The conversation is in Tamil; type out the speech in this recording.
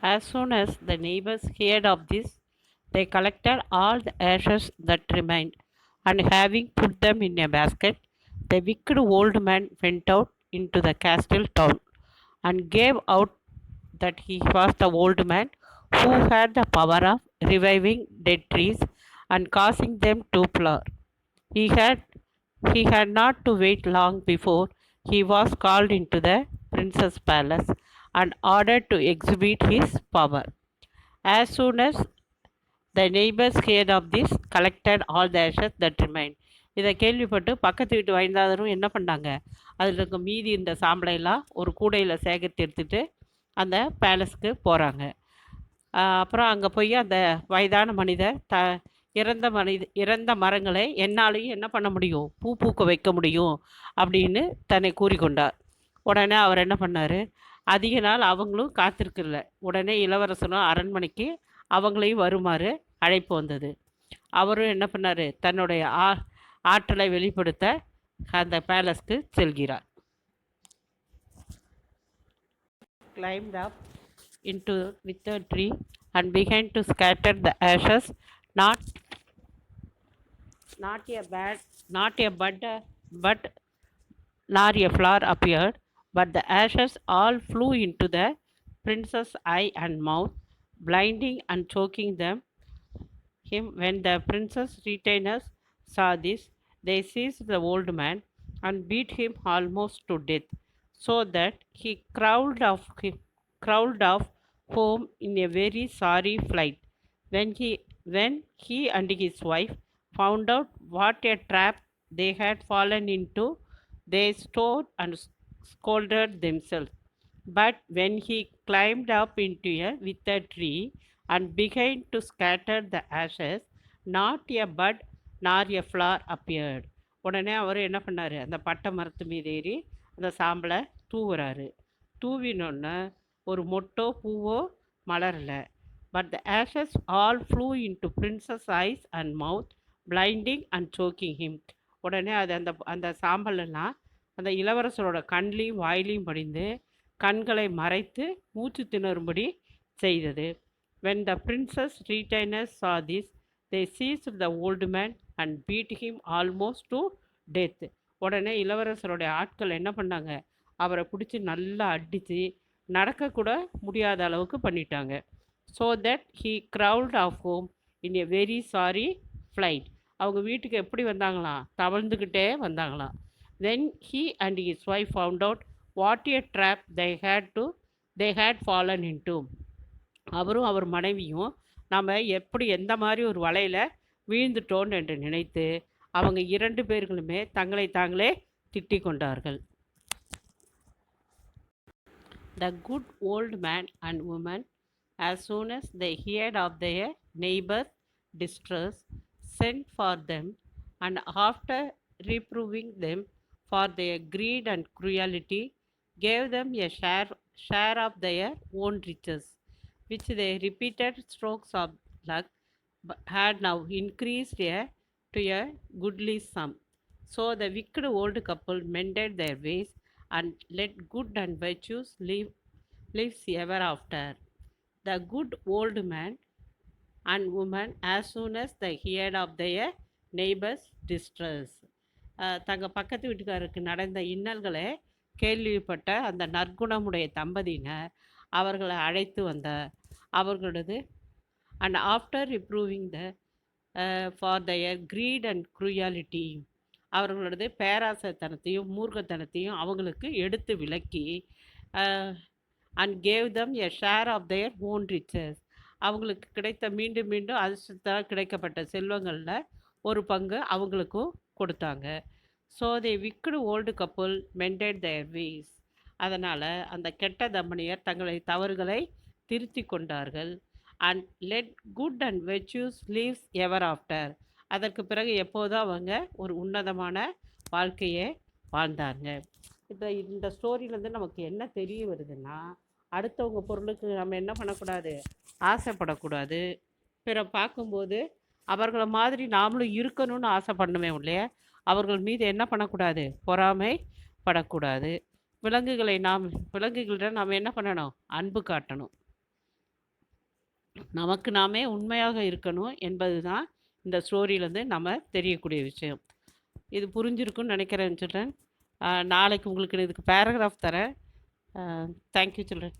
As soon as the neighbors heard of this, they collected all the ashes that remained, and having put them in a basket, the wicked old man went out into the castle town and gave out that he was the old man who had the power of reviving dead trees and causing them to flower. He had he had not to wait long before he was called into the prince's palace and ordered to exhibit his power. As soon as the neighbors heard of this, collected all the ashes that remained. இதை கேள்விப்பட்டு பக்கத்து வீட்டு வயதானரும் என்ன பண்ணாங்க, அதில் இருக்க மீதி இந்த சாம்பலையெல்லாம் ஒரு கூடையில் சேகரித்து எடுத்துகிட்டு அந்த பேலஸ்க்கு போகிறாங்க. அப்புறம் அங்கே போய் அந்த வயதான மனிதர் இறந்த மரங்களை என்னாலையும் என்ன பண்ண முடியும், பூ பூக்க வைக்க முடியும் அப்படின்னு தன்னை கூறிக்கொண்டார். உடனே அவர் என்ன பண்ணார், அதிக நாள் அவங்களும் காத்திருக்கல. உடனே இளவரசனும் அரண்மனைக்கு அவங்களையும் வருமாறு அழைப்பு வந்தது. அவரும் என்ன பண்ணார், தன்னுடைய ஆற்றலை வெளிப்படுத்த அந்த பேலஸ்க்கு செல்கிறார். climbed up into with a tree and began to scatter the ashes. Not not a bad not a bud but nor a flower appeared, but the ashes all flew into the prince's eye and mouth, blinding and choking him. When the prince's retainers saw this, they seized the old man and beat him almost to death, so that he crawled off home in a very sorry plight. When he and his wife found out what a trap they had fallen into, they stood and scolded themselves. But when he climbed up into with a tree and began to scatter the ashes, not a bud nor a flower appeared. உடனே அவர் என்ன பண்ணார், அந்த பட்டை மரத்து மீது ஏறி அந்த சாம்பலை தூவுறாரு. தூவினோன்னு ஒரு மொட்டோ பூவோ மலரல. But the ashes all flew into princess eyes and mouth, blinding and choking him. உடனே அது அந்த அந்த சாம்பலெல்லாம் அந்த இளவரசரோட கண்லேயும் வாயிலையும் படிந்து கண்களை மறைத்து மூச்சு திணறும்படி செய்தது. When the princess retainers saw this, they seized the old man and beat him almost to death. உடனே இளவரசருடைய ஆட்கள் என்ன பண்ணாங்க, அவரை பிடிச்சி நல்லா அடித்து நடக்கக்கூட முடியாத அளவுக்கு பண்ணிட்டாங்க. So that he crawled off home in a very sorry plight. அவங்க வீட்டுக்கு எப்படி வந்தாங்களாம், தவழ்ந்துக்கிட்டே வந்தாங்களாம். Then he and his wife found out what a trap they had fallen into. அவரும் அவர் மனைவியும் நாம் எப்படி எந்த மாதிரி ஒரு வலையில் வீழ்ந்துட்டோன்னு என்று நினைத்து அவங்க 2 பேர்களுமே தங்களை தாங்களே திட்டிக் கொண்டார்கள். The good old man and woman, as soon as they heard of their neighbor's distress, sent for them, and after reproving them for their greed and cruelty, gave them a share of their own riches, which their repeated strokes of luck had now increased to a goodly sum. So the wicked old couple mended their ways and let good and virtues lives ever after. The good old man and woman, as soon as they heard of their neighbor's distress, தங்கள் பக்கத்து வீட்டுக்காரருக்கு நடந்த இன்னல்களை கேள்விப்பட்ட அந்த நற்குணமுடைய தம்பதியினர் அவர்களை அழைத்து வந்தார். அவர்களது and after reproving for their greed and cruelty, அவர்களது பேராசத்தனத்தையும் மூர்க்கத்தனத்தையும் அவங்களுக்கு எடுத்து விளக்கி, and gave them a share of their own riches, அவங்களுக்கு கிடைத்த மீண்டும் மீண்டும் அதிர்ஷ்டத்தால் கிடைக்கப்பட்ட செல்வங்களில் ஒரு பங்கு அவங்களுக்கும் கொடுத்தாங்க. So the wicked old couple mended their ways, அதனால் அந்த கெட்ட தம்பனியர் தங்களை தவறுகளை திருத்தி கொண்டார்கள். And led good and virtuous lives ever after, அதற்கு பிறகு எப்போதும் அவங்க ஒரு உன்னதமான வாழ்க்கையை வாழ்ந்தாங்க. இப்போ இந்த ஸ்டோரியிலேருந்து நமக்கு என்ன தெரிய வருதுன்னா, அடுத்தவங்க பொருளுக்கு நம்ம என்ன பண்ணக்கூடாது, ஆசைப்படக்கூடாது. பிற பார்க்கும்போது அவர்களை மாதிரி நாமளும் இருக்கணும்னு ஆசைப்படணுமே இல்லையா, அவர்கள் மீது என்ன பண்ணக்கூடாது, பொறாமை படக்கூடாது. விலங்குகளிடம் நாம் என்ன பண்ணணும், அன்பு காட்டணும். நமக்கு நாமே உண்மையாக இருக்கணும் என்பது தான் இந்த ஸ்டோரியிலேருந்து நம்ம தெரியக்கூடிய விஷயம். இது புரிஞ்சிருக்கும்னு நினைக்கிறேன் சில்ட்ரன். நாளைக்கு உங்களுக்கு இதுக்கு பேராகிராஃப் தரேன். Thank you children.